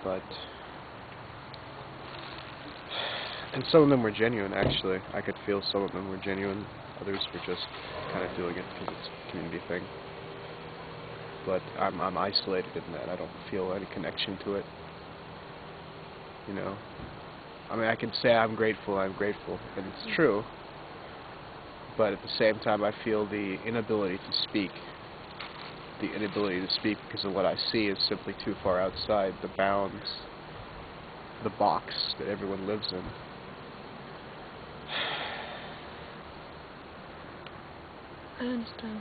but... And some of them were genuine, actually. I could feel some of them were genuine. Others were just kind of doing it because it's a community thing. But I'm isolated in that. I don't feel any connection to it. You know? I mean, I can say I'm grateful, and it's true. But at the same time, I feel the inability to speak. The inability to speak because of what I see is simply too far outside the bounds, the box that everyone lives in. I understand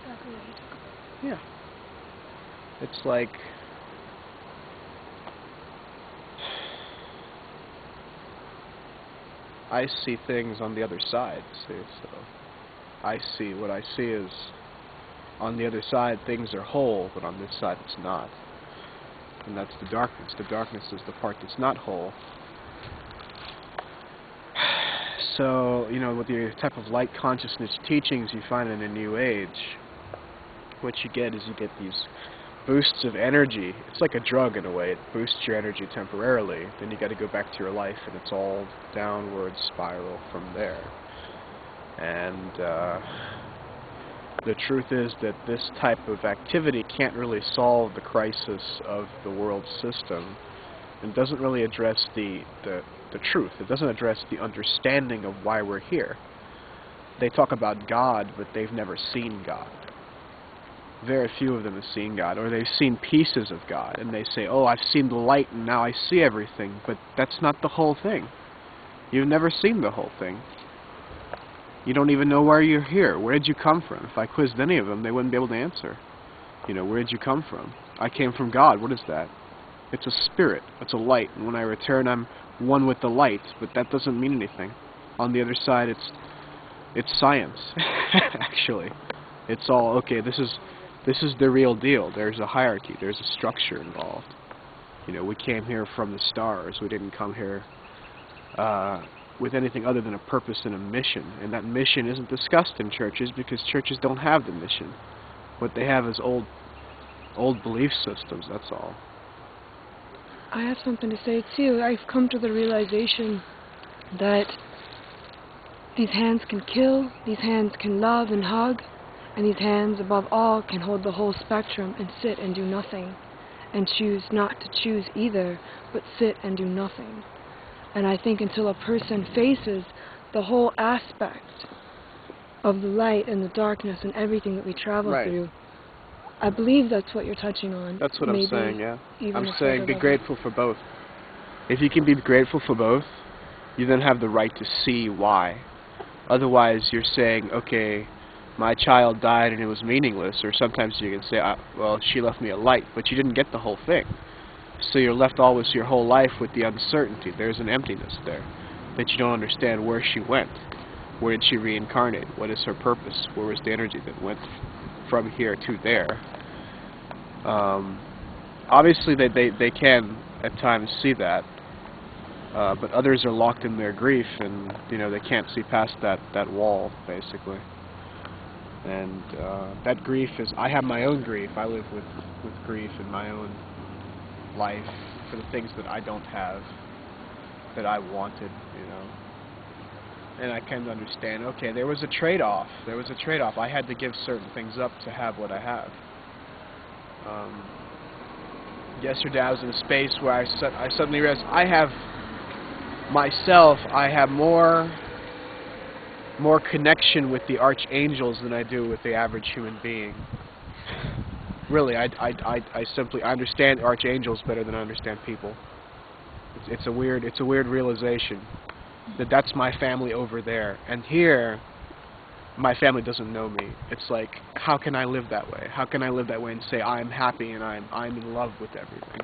exactly what you talk about. Yeah. It's like... I see things on the other side, see, so... what I see is, on the other side things are whole, but on this side it's not. And that's the darkness. The darkness is the part that's not whole. So, you know, with the type of light consciousness teachings you find in a New Age, what you get is you get these boosts of energy. It's like a drug in a way. It boosts your energy temporarily. Then you got to go back to your life, and it's all downward spiral from there. And the truth is that this type of activity can't really solve the crisis of the world system. It doesn't really address the truth. It doesn't address the understanding of why we're here. They talk about God, but they've never seen God. Very few of them have seen God, or they've seen pieces of God, and they say, oh, I've seen the light and now I see everything, but that's not the whole thing. You've never seen the whole thing. You don't even know why you're here. Where did you come from? If I quizzed any of them, they wouldn't be able to answer. You know, where did you come from? I came from God. What is that? It's a spirit. It's a light. And when I return, I'm one with the light. But that doesn't mean anything. On the other side, it's science. Actually, it's all okay. This is the real deal. There's a hierarchy. There's a structure involved. You know, we came here from the stars. We didn't come here with anything other than a purpose and a mission. And that mission isn't discussed in churches because churches don't have the mission. What they have is old belief systems, that's all. I have something to say too. I've come to the realization that these hands can kill, these hands can love and hug, and these hands, above all, can hold the whole spectrum and sit and do nothing, and choose not to choose either, but sit and do nothing. And I think until a person faces the whole aspect of the light and the darkness and everything that we travel through, I believe that's what you're touching on. That's what I'm saying, yeah. I'm saying be grateful for both. If you can be grateful for both, you then have the right to see why. Otherwise, you're saying, okay, my child died and it was meaningless, or sometimes you can say, well, she left me a light, but you didn't get the whole thing. So you're left always your whole life with the uncertainty. There's an emptiness there that you don't understand where she went. Where did she reincarnate? What is her purpose? Where was the energy that went from here to there? Obviously, they can at times see that, but others are locked in their grief, and you know they can't see past that wall, basically. And that grief is, I have my own grief. I live with grief in my own life for the things that I don't have, that I wanted, you know. And I can understand, okay, there was a trade-off. There was a trade-off. I had to give certain things up to have what I have. Yesterday I was in a space where I suddenly realized I have more connection with the archangels than I do with the average human being. Really, I understand archangels better than I understand people. It's a weird realization that that's my family over there, and here my family doesn't know me. It's like, how can I live that way? How can I live that way and say I'm happy and I'm in love with everything?